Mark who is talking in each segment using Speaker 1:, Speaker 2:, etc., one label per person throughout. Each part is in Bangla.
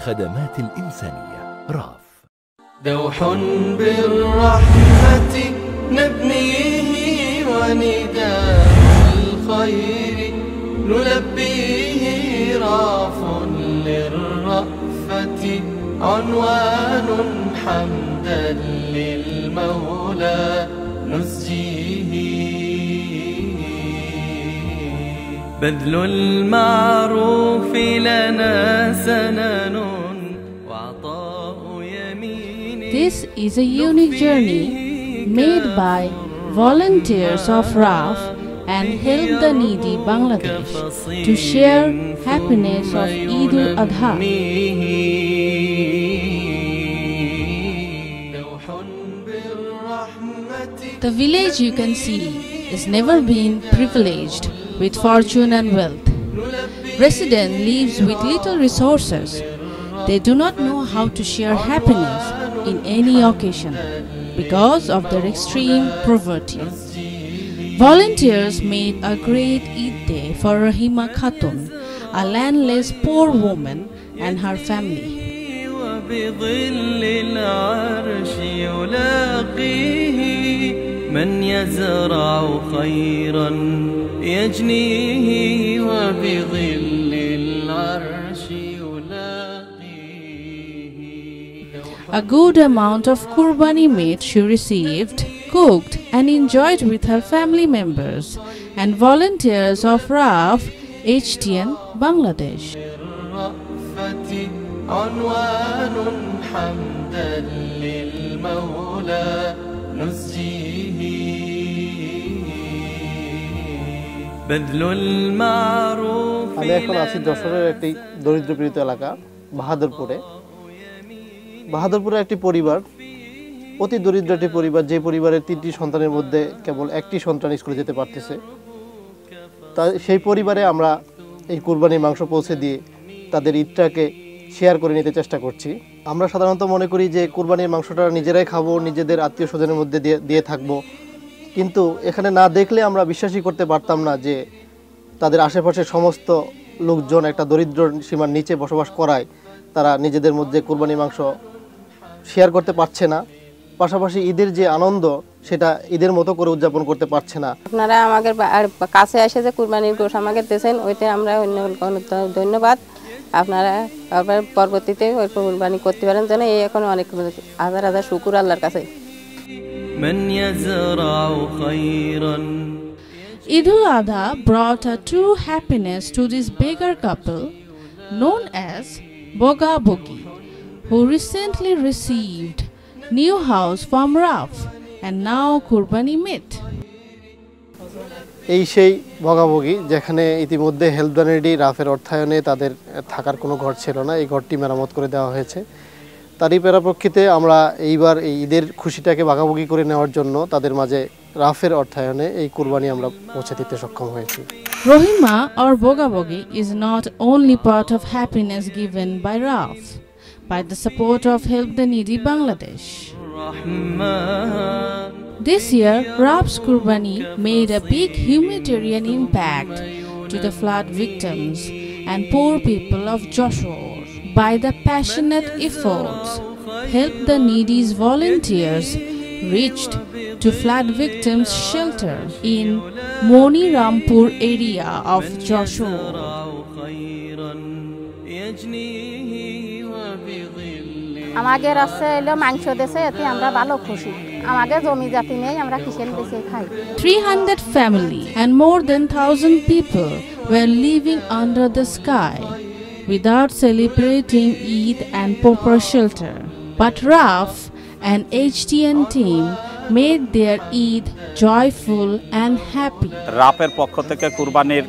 Speaker 1: خدمات الإنسانية راف.
Speaker 2: دوح بالرحمة نبنيه ونداء الخير نلبيه راف للرأفة عنوان حمدا للمولى نسجيه بذل المعروف لنا سنن وعطاء يمين.
Speaker 3: This is a unique journey made by volunteers of RAF and Help the Needy Bangladesh to share happiness of Eid al-Adha. The village you can see has never been privileged with fortune and wealth. Resident lives with little resources. They do not know how to share happiness in any occasion because of their extreme poverty. Volunteers made a great Eid day for Rahima Khatun, a landless poor woman, and her family.
Speaker 2: من يزرع خيرا يجنيه وبظل العرش يلاقيه.
Speaker 3: A good amount of Qurbani meat she received, cooked and enjoyed with her family members and volunteers of RAF HTN Bangladesh.
Speaker 2: عنوان حمدا للمولى نسجيه بذل المعروف.
Speaker 4: আমি এখন আছি যশোরের একটি দরিদ্রপীড়িত এলাকা বাহাদুরপুরে। বাহাদুরপুরে একটি পরিবার, অতি দরিদ্র একটি পরিবার, যে পরিবারের 3টি সন্তানের মধ্যে কেবল একটি সন্তান স্কুলে যেতে পারতেছে। তা সেই পরিবারে আমরা এই কুরবানির মাংস পৌঁছে দিয়ে তাদের ঈদটাকে শেয়ার করে নিতে চেষ্টা করছি। আমরা সাধারণত মনে করি যে কুরবানির মাংসটা নিজেরাই খাবো, নিজেদের আত্মীয় স্বজনের মধ্যে দিয়ে থাকবো, কিন্তু এখানে না দেখলে আমরা বিশ্বাসই করতে পারতাম না যে তাদের আশেপাশের সমস্ত লোকজন একটা দরিদ্র সীমার নিচে বসবাস করায় তারা নিজেদের মধ্যে কুরবানির মাংস শেয়ার করতে পারছে না, পাশাপাশি ঈদের যে আনন্দ সেটা ঈদের মতো করে উদযাপন করতে পারছে না।
Speaker 5: আপনারা আমাদের কাছে এসে যে কুরবানির গোশ আমাকে দিয়েছেন, ওইতে আমরা ধন্যবাদ। আপনারা আবার পরবর্তীতে ওই কুরবানি করতে পারেন যেন, এই এখন অনেক হাজার হাজার শুকর আল্লাহর কাছে।
Speaker 3: Eid al-Adha brought a true happiness to this beggar couple known as Boga Bogi, who recently received new house from RAF and now Qurbani meat.
Speaker 4: এই সেই ভোগাভোগী যেখানে ইতিমধ্যে হেল্প দ্য নিডি রাফের অর্থায়নে তাদের থাকার কোনো ঘর ছিল না, এই ঘরটি মেরামত করে দেওয়া হয়েছে। তারই পরিপ্রেক্ষিতে আমরা এইবার এই ঈদের খুশিটাকে ভাগাভাগি করে নেওয়ার জন্য তাদের মাঝে রাফের অর্থায়নে এই কুরবানি আমরা পৌঁছে দিতে সক্ষম হয়েছি।
Speaker 3: Rohima or Boga Bogi is not only part of happiness given by RAF, by the support of Help the Needy Bangladesh. This year, RAF's Qurbani made a big humanitarian impact to the flood victims and poor people of Joshua. By the passionate efforts, Help the Needy's volunteers reached to flood victims' shelter in Moni Rampur area of Joshua.
Speaker 5: আমাদের আছে এলো মাংস দেশে, এতে আমরা ভালো খুশি। আমাদের জমি জাতি নেই, আমরা কিসের দেশে খাই।
Speaker 3: 300 family and more than 1,000 people were living under the sky without celebrating Eid and proper shelter. But RAF and HTN team made their Eid joyful and happy.
Speaker 6: রাফের পক্ষ থেকে কুরবানির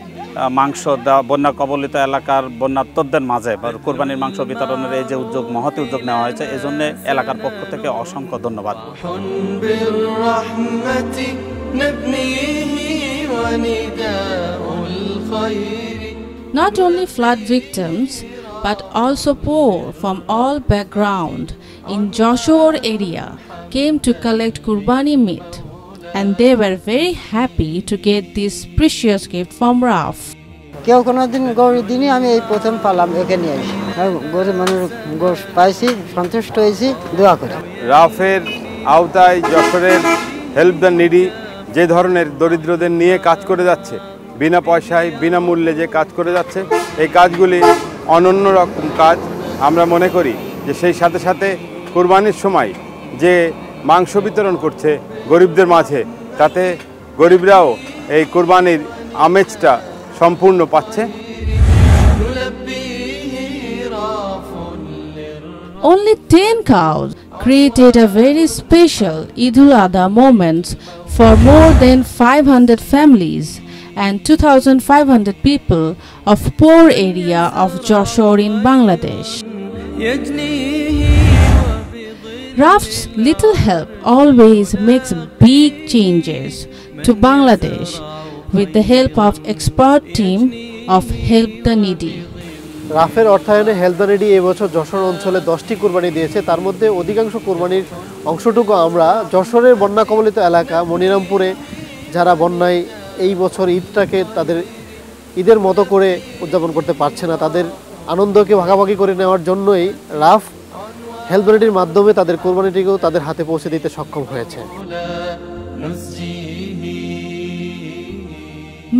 Speaker 6: মাংস বন্যা কবলিত এলাকার বন্যার্তদের মাঝে কুরবানির মাংস বিতরণের এই যে উদ্যোগ, মহৎ উদ্যোগ নেওয়া হয়েছে, এজন্য এলাকার পক্ষ থেকে অসংখ্য ধন্যবাদ।
Speaker 3: Not only flood victims but also poor from all background in Joshua area came to collect Qurbani meat, and they were very happy to get this precious gift from RAF.
Speaker 7: কেউ কোনো দিনই আমি এই প্রথম পালাম এখানে আসি, গরিব মানুষ গোশ পাইছি, সন্তুষ্ট হয়েছি, দোয়া করি।
Speaker 8: রাফের আওতায় যশোরের হেল্প দ্য নিডি যে ধরনের দরিদ্রদের নিয়ে কাজ করে যাচ্ছে, বিনা পয়সায় বিনামূল্যে যে কাজ করে যাচ্ছে, এই কাজগুলি অনন্য রকম কাজ। আমরা মনে করি যে সেই সাথে সাথে কুরবানির সময় যে মাংস বিতরণ করছে গরিবদের মাঝে, তাতে গরিবরাও এই কুরবানির আমেজটা সম্পূর্ণ পাচ্ছে।
Speaker 3: Only 10 cows created a very special Eid al-Adha moment for more than 500 families and 2,500 people of poor area of Joshore in Bangladesh. RAF's little help always makes big changes to Bangladesh with the help of expert team of Help the Needy.
Speaker 4: রাফের অর্থায়নে হেল্প দ্য নিডি এবছর যশোর অঞ্চলে 10টি কুরবানি দিয়েছে। তার মধ্যে অধিকাংশ কুরবানির অংশটুকু আমরা যশোরের বন্যা কবলিত এলাকা মনিরামপুরে যারা বন্যায় এই বছর ঈদটাকে তাদের ঈদের মতো করে উদযাপন করতে পারছে না, তাদের আনন্দকে ভাগাভাগি করে নেওয়ার জন্যই রাফ হেল্প দ্য নিডির মাধ্যমে তাদের কুরবানিটিকেও তাদের হাতে পৌঁছে দিতে সক্ষম হয়েছে।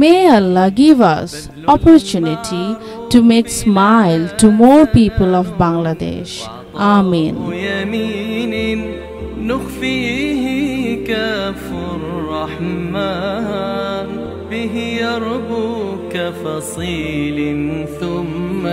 Speaker 3: May Allah give us opportunity to make smile to more people of Bangladesh. Amen.
Speaker 2: نخفيه كف الرحمن به يربو كفصيل ثم